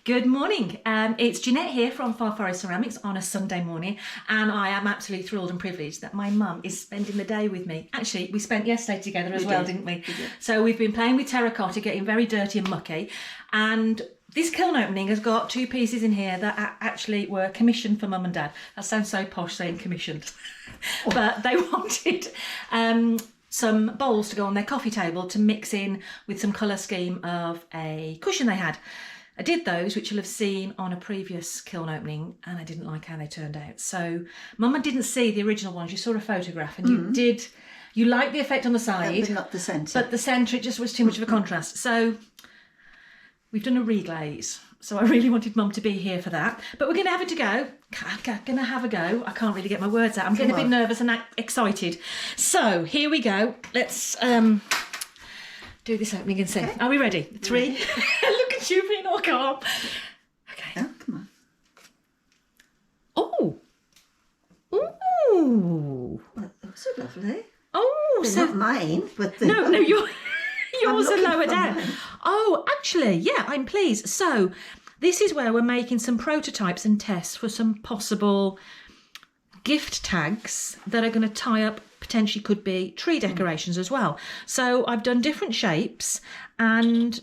Good morning. It's Jeanette here from Far Forest Ceramics on a Sunday morning, and I am absolutely thrilled and privileged that my mum is spending the day with me. Actually, we spent yesterday together as well, didn't we? So we've been playing with terracotta, getting very dirty and mucky, and this kiln opening has got two pieces in here that actually were commissioned for Mum and Dad. That sounds so posh saying commissioned, but they wanted some bowls to go on their coffee table to mix in with some colour scheme of a cushion they had. I did those, which you'll have seen on a previous kiln opening, and I didn't like how they turned out. So Mum didn't see the original ones. You saw a photograph, and you liked the effect on the side. But not the centre. But the centre, it just was too much of a contrast. So we've done a re-glaze. So I really wanted Mum to be here for that. But we're going to have it to go. Going to have a go. I can't really get my words out. I'm getting a bit nervous and excited. So here we go. Let's do this opening and see. Okay. Are we ready? 3. Look at you being all calm. Okay. Oh, come on. Oh. Ooh. Well, those are lovely. Oh, they're so not mine, but they're no, yours are lower down. Mine. Oh, actually, yeah, I'm pleased. So this is where we're making some prototypes and tests for some possible gift tags that are going to tie up, potentially could be tree decorations as well. So I've done different shapes and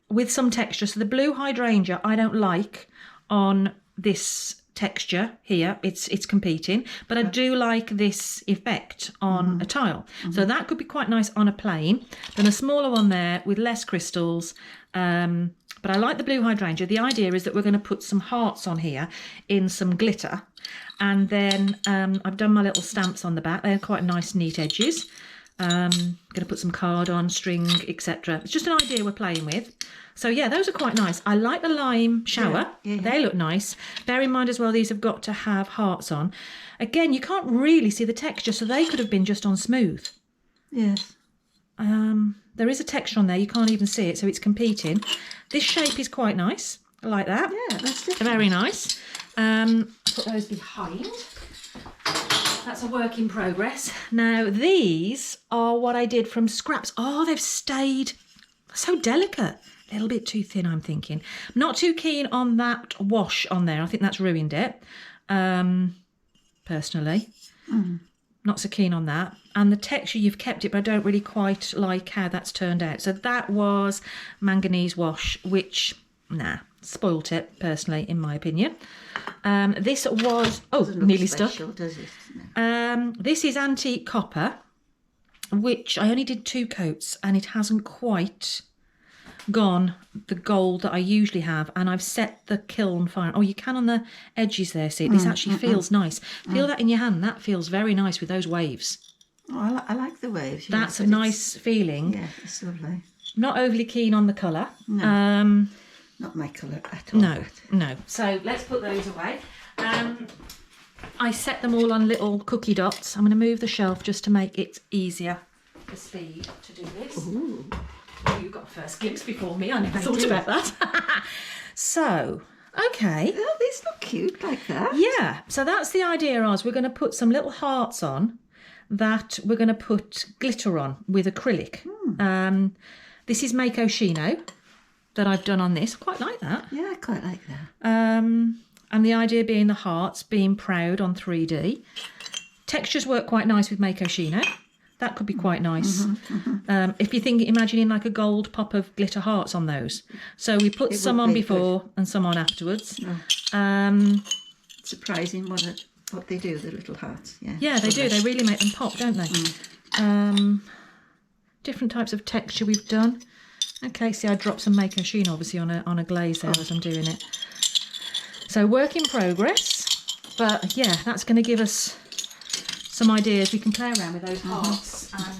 with some texture. So the blue hydrangea I don't like on this texture here, it's competing, but I do like this effect on a tile. So that could be quite nice on a plane. Then a smaller one there with less crystals, but I like the blue hydrangea. The idea is that we're going to put some hearts on here in some glitter, and then I've done my little stamps on the back. They're quite nice neat edges. Going to put some card on, string, etc. It's just an idea we're playing with. So yeah, those are quite nice. I like the lime shower. Yeah. They look nice. Bear in mind as well, these have got to have hearts on. Again, you can't really see the texture, so they could have been just on smooth. Yes. There is a texture on there. You can't even see it, so it's competing. This shape is quite nice. I like that. Yeah, that's different. Very nice. Put those behind. That's a work in progress. Now, these are what I did from scraps. Oh, they've stayed so delicate. A little bit too thin, I'm thinking. I'm not too keen on that wash on there. I think that's ruined it, personally. Not so keen on that. And the texture, you've kept it, but I don't really quite like how that's turned out. So that was manganese wash, which, spoilt it, personally, in my opinion. This was, nearly stuck. Does it? This is antique copper, which I only did 2 coats, and it hasn't quite gone the gold that I usually have, and I've set the kiln fire. Oh, you can on the edges there, see? This actually feels nice. Feel that in your hand. That feels very nice with those waves. Oh, I like the waves. That's a nice feeling. Yeah, it's lovely. Not overly keen on the colour. No. Not my colour at all. No. So let's put those away. I set them all on little cookie dots. I'm going to move the shelf just to make it easier for speed to do this. Ooh. Oh, you got a first glimpse before me. I never thought about that. So, okay. Oh, these look cute like that. Yeah. So that's the idea, Oz. We're going to put some little hearts on that we're going to put glitter on with acrylic. This is Mako Shino that I've done on this. I quite like that. Yeah, I quite like that. And the idea being the hearts being proud on 3D. Textures work quite nice with Mako Shino. That could be quite nice. If you think, imagining like a gold pop of glitter hearts on those. So we put some on before and some on afterwards. Surprising what they do, the little hearts. Yeah, they do. They really make them pop, don't they? Different types of texture we've done. Okay, see, I dropped some Mako Sheen obviously on a glaze there as I'm doing it. So work in progress, but yeah, that's going to give us some ideas. We can play around with those hearts and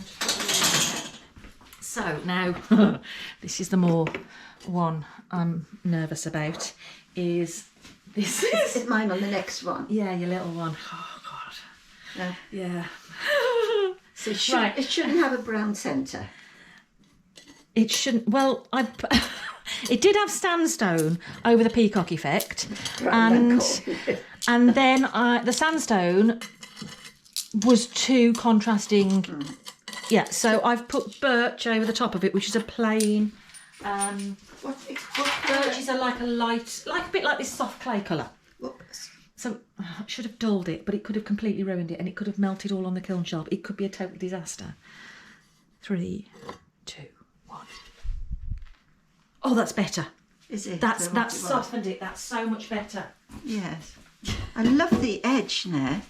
so now this is the more one I'm nervous about. Is mine on the next one? Yeah, your little one. Oh God. Yeah. So it shouldn't have a brown centre. It shouldn't. Well, it did have sandstone over the peacock effect, and then the sandstone was too contrasting. Yeah, so I've put birch over the top of it, which is a plain What Birches are like a bit like this soft clay colour. Whoops. So I should have dulled it, but it could have completely ruined it, and it could have melted all on the kiln shelf. It could be a total disaster. 3, 2, 1. Oh, that's better. Is it? That's softened it. That's so much better. Yes. I love the edge net.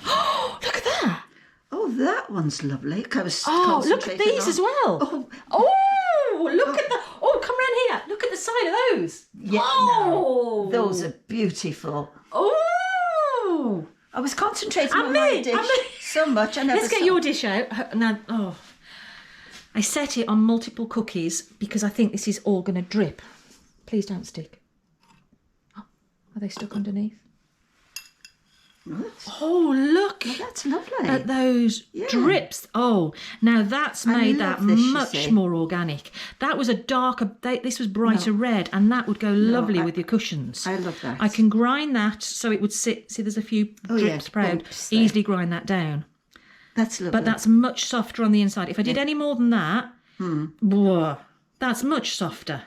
Oh, look at that! Oh, that one's lovely. I was Oh, look at concentrating these on- as well. Oh, look at the. Oh, come round here. Look at the side of those. Yeah, Oh, no, those are beautiful. Oh, I was concentrating on me, my dish and me. so much. I never let's get saw- your dish out now. Oh, I set it on multiple cookies because I think this is all going to drip. Please don't stick. Oh, are they stuck underneath? What? Oh, look Oh, that's lovely. at those drips. Oh, now that's made that love this, you much see. more organic. That was a darker, this was brighter red, and that would go lovely with your cushions. I love that. I can grind that so it would sit. See, there's a few drips yes, proud. bumps there. Easily grind that down. That's lovely. But that's much softer on the inside. If I did any more than that, whoa, that's much softer.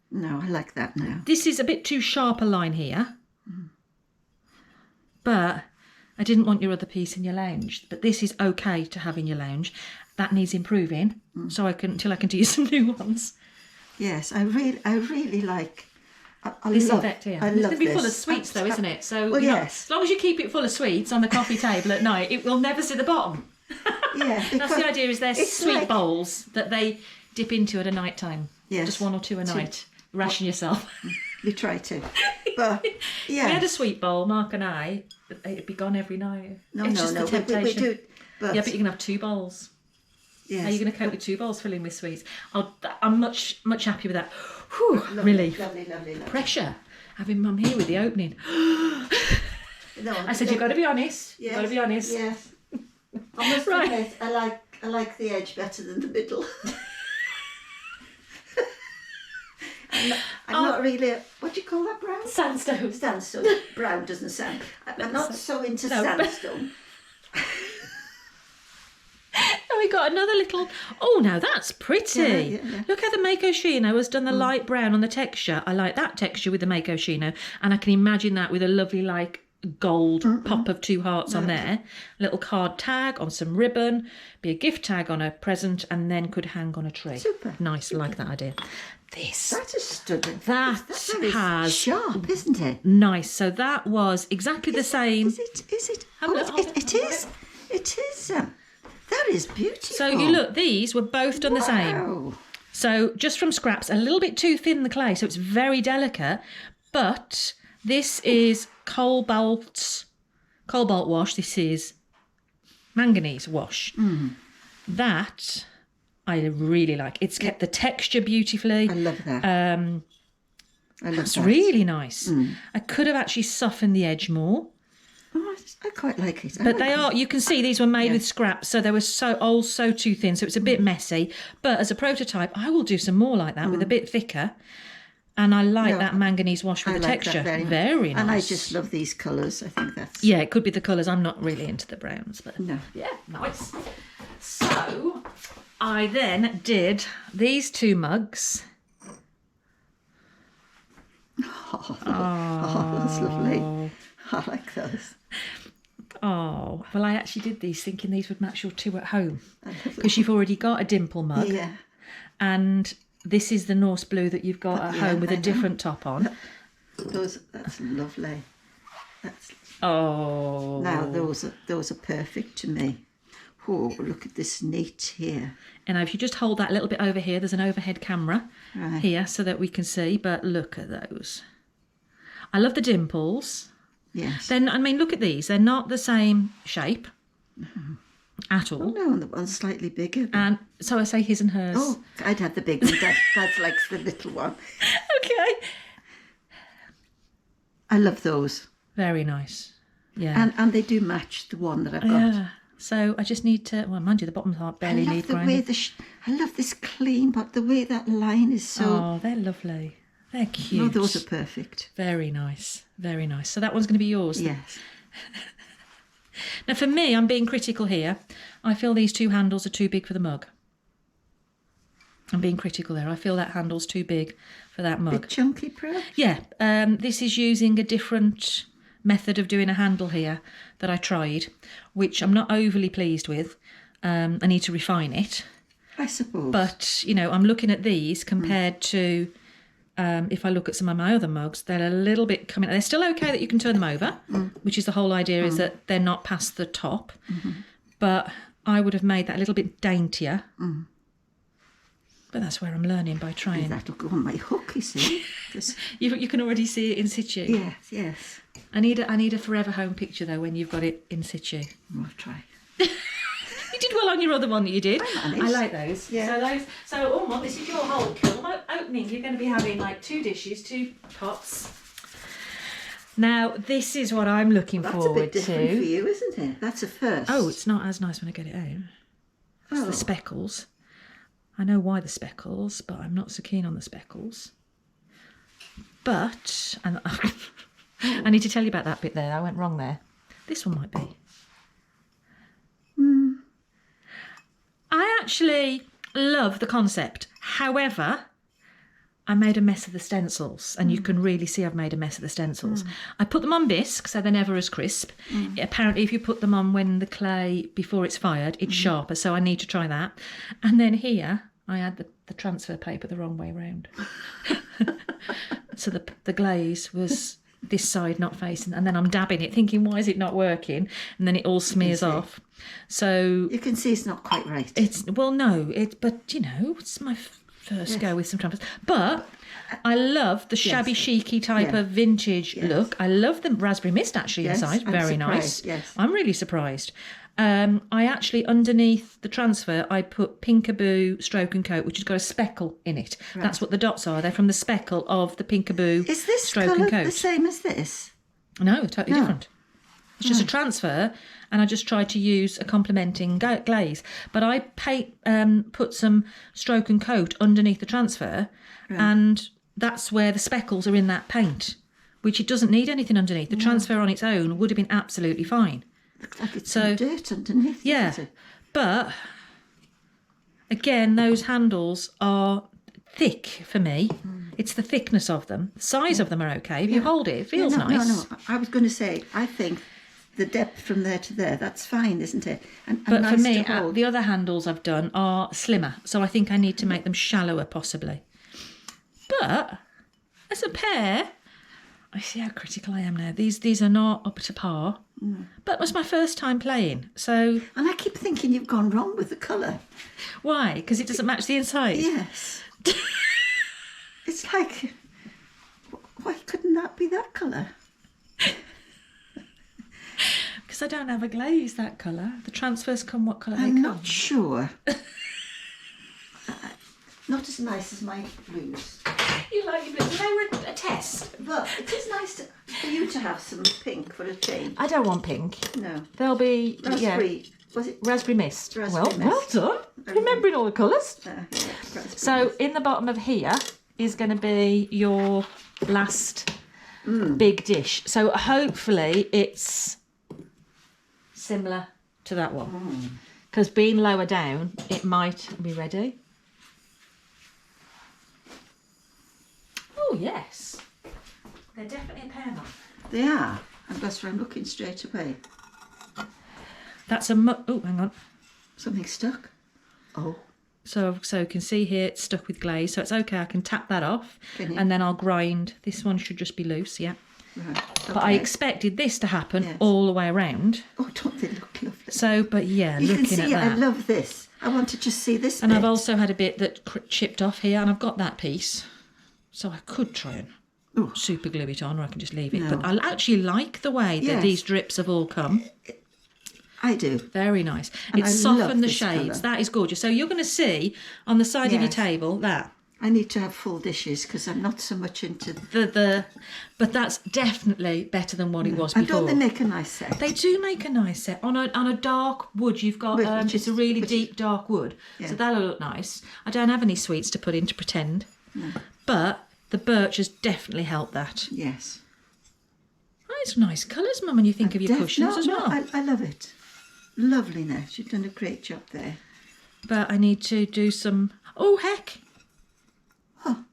No, I like that now. This is a bit too sharp a line here. But I didn't want your other piece in your lounge. But this is okay to have in your lounge. That needs improving. So until I can do some new ones. Yes, I really like. I This love, effect here. I It's love going to be full this. of sweets though, isn't it? So Well, you know, yes. as long as you keep it full of sweets on the coffee table at night, it will never see the bottom. Yeah, That's the idea, is they're it's sweet like- bowls that they dip into at a night time. Yes. Just 1 or 2 a night. Ration yourself. We try to, but yeah. We had a sweet bowl, Mark and I. It'd be gone every night. No, it's no, just no. the temptation. We do. But Yeah, but you can have 2 bowls. yes. How are you going to cope with 2 bowls filling with sweets? I'm much happier with that. Whew, Lovely, relief. Lovely, lovely, lovely. Pressure. Having Mum here with the opening. No, I said, you've got to be honest. Yes, You've got to be honest. Yes. I must Right. admit, I like the edge better than the middle. I'm not really. What do you call that brown? Sandstone. Sandstone. Brown doesn't sound. I'm not so into No, but- sandstone. And we got another little. Oh, now that's pretty. Yeah. Look how the Mako Shino has done the light brown on the texture. I like that texture with the Mako Shino, and I can imagine that with a lovely like gold pop of 2 hearts on there. Little card tag on some ribbon, be a gift tag on a present, and then could hang on a tree. Super. Nice, like that idea. This That is stunning. that That's very has sharp, isn't it? nice. So that was exactly the same. Is it? Is it? Have a Oh, look, it is. It is. That is beautiful. So you look, these were both done the same. Wow. So just from scraps, a little bit too thin the clay, so it's very delicate. But this is cobalt wash. This is manganese wash. That I really like. It's kept the texture beautifully. I love that. I love It's that. really nice. I could have actually softened the edge more. Oh, I quite like it. But they are, you can see these were made with scraps, so they were so too thin, so it's a bit messy. But as a prototype, I will do some more like that with a bit thicker. And I like that manganese wash with I the like texture. that Very nice. And I just love these colours. I think that's. Yeah, it could be the colours. I'm not really into the browns, but No. yeah, nice. So I then did these 2 mugs. Oh, that's lovely. I like those. Oh, well, I actually did these thinking these would match your 2 at home because you've already got a dimple mug. Yeah. And this is the Norse blue that you've got at home with I a know. different top on. That's lovely. That's Oh. now those are perfect to me. Oh, look at this neat here. And now if you just hold that a little bit over here, there's an overhead camera Right. here so that we can see. But look at those. I love the dimples. Yes. Then, I mean, look at these. They're not the same shape at all. Oh no, and the one's slightly bigger. And so I say his and hers. Oh, I'd have the big one. Dad's likes the little one. Okay. I love those. Very nice. Yeah. And they do match the one that I've got. Yeah. So I just need to, well, mind you, the bottoms aren't barely I need love the way grinding. I love this clean, but the way that line is so. Oh, they're lovely. They're cute. No, those are perfect. Very nice. Very nice. So that one's going to be yours. Yes. Now, for me, I'm being critical here. I feel these 2 handles are too big for the mug. I'm being critical there. I feel that handle's too big for that mug. Bit chunky, perhaps? Yeah, this is using a different method of doing a handle here that I tried, which I'm not overly pleased with. I need to refine it. I suppose. But, you know, I'm looking at these compared to, if I look at some of my other mugs, they're a little bit coming... They're still okay that you can turn them over, which is the whole idea, is that they're not past the top. But I would have made that a little bit daintier. But that's where I'm learning, by trying. That'll go on my hook, you see. You can already see it in situ. Yes, yes. I need a forever home picture, though, when you've got it in situ. I'll try. You did well on your other one that you did. I like those. Yeah. So this is your whole kiln opening. You're going to be having like 2 dishes, 2 pots. Now, this is what I'm looking forward to. That's a bit different for you, isn't it? That's a first. Oh, it's not as nice when I get it out. It's the speckles. I know why the speckles, but I'm not so keen on the speckles. But, and I need to tell you about that bit there. I went wrong there. This one might be. I actually love the concept. However, I made a mess of the stencils, and you can really see I've made a mess of the stencils. I put them on bisque, so they're never as crisp. Apparently, if you put them on when the clay, before it's fired, it's sharper, so I need to try that. And then here, I had the transfer paper the wrong way round. So the glaze was this side not facing, and then I'm dabbing it, thinking, why is it not working? And then it all smears off. So you can see it's not quite right. But you know, it's my first go with some transfers. But I love the shabby chicy type of vintage look. I love the raspberry mist actually inside. Very nice. Yes. I'm really surprised. I actually, underneath the transfer, I put Pinkaboo Stroke and Coat, which has got a speckle in it. Right. That's what the dots are. They're from the speckle of the Pinkaboo Is this Stroke and Coat. the same as this? No, totally different. It's just a transfer, and I just tried to use a complementing glaze. But I put some Stroke and Coat underneath the transfer, and that's where the speckles are in that paint, which it doesn't need anything underneath. The transfer on its own would have been absolutely fine. Looks like it's some dirt underneath. Yeah, but again, those handles are thick for me. It's the thickness of them. The size of them are okay. If you hold it feels nice. No. I was going to say, I think the depth from there to there, that's fine, isn't it? But nice for me, the other handles I've done are slimmer, so I think I need to make them shallower, possibly. But as a pair, I see how critical I am now. These are not up to par. But it was my first time playing, so... And I keep thinking you've gone wrong with the colour. Why? Because it doesn't match the inside? Yes. It's like, why couldn't that be that colour? Because I don't have a glaze that colour. The transfers come what colour they come. I'm not sure. Not as nice as my blues. You like your blues? They were a test. But it is nice for you to have some pink for a change. I don't want pink. No. There'll be raspberry. Was it raspberry mist? Raspberry mist. Well done. Remembering all the colours. So mist. In the bottom of here is going to be your last big dish. So hopefully it's similar to that one. Because being lower down, it might be ready. Oh, yes. They're definitely a pair now. They are. And that's where I'm looking straight away. That's oh, hang on. Something stuck. Oh. So you can see here it's stuck with glaze. So it's okay. I can tap that off. And then I'll grind. This one should just be loose, yeah. Right. Okay. But I expected this to happen all the way around. Oh, don't they look lovely? So, but yeah, you looking can see at that. I love this. I want to just see this And bit. I've also had a bit that chipped off here, and I've got that piece. So I could try and super glue it on, or I can just leave it. No. But I actually like the way that these drips have all come. I do. Very nice. And It's I love softened the this shades. colour. That is gorgeous. So you're going to see on the side of your table that. I need to have full dishes because I'm not so much into But that's definitely better than what it was and before. don't they make a nice set? They do make a nice set. On a dark wood, you've got it's a really deep dark wood. So that'll look nice. I don't have any sweets to put in to pretend. No. But the birch has definitely helped that. Yes. Oh, it's nice colours, Mum, when you think of your cushions as well. I love it. Loveliness. You've done a great job there. But I need to do some... Oh, heck. Oh,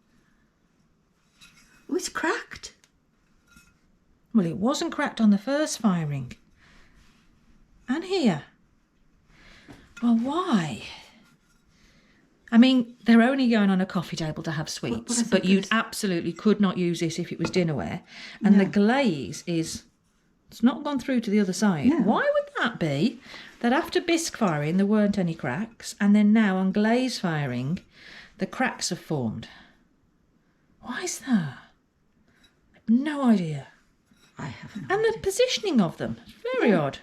it's cracked. Well, it wasn't cracked on the first firing. And here. Well, why? I mean, they're only going on a coffee table to have sweets, but you absolutely could not use this if it was dinnerware. And the glaze is, it's not gone through to the other side. No. Why would that be? That after bisque firing, there weren't any cracks, and then now on glaze firing, the cracks have formed. Why is that? I have no idea. I haven't. And the positioning of them, very odd.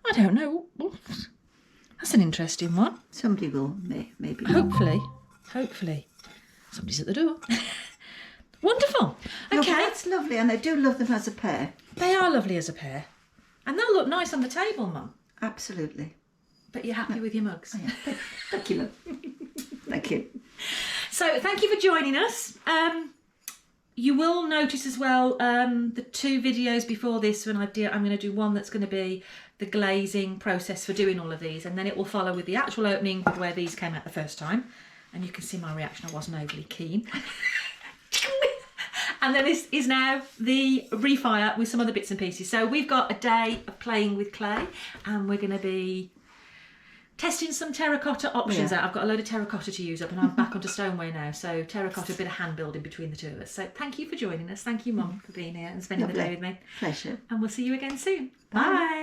I don't know. That's an interesting one. Somebody will maybe. Hopefully. Somebody's at the door. Wonderful. No, Okay. that's lovely, and I do love them as a pair. They are lovely as a pair. And they'll look nice on the table, Mum. Absolutely. But you're happy with your mugs. Oh, yeah. Thank you, love. Thank you. So thank you for joining us. You will notice as well the 2 videos before this when I'm going to do one that's going to be the glazing process for doing all of these, and then it will follow with the actual opening with where these came out the first time. And you can see my reaction, I wasn't overly keen. And then this is now the Re-Fire with some other bits and pieces. So we've got a day of playing with clay, and we're going to be testing some terracotta options out. I've got a load of terracotta to use up, and I'm back onto stoneware now. So terracotta, a bit of hand building between the two of us. So thank you for joining us. Thank you, Mum, for being here and spending the day with me. Pleasure. And we'll see you again soon. Bye.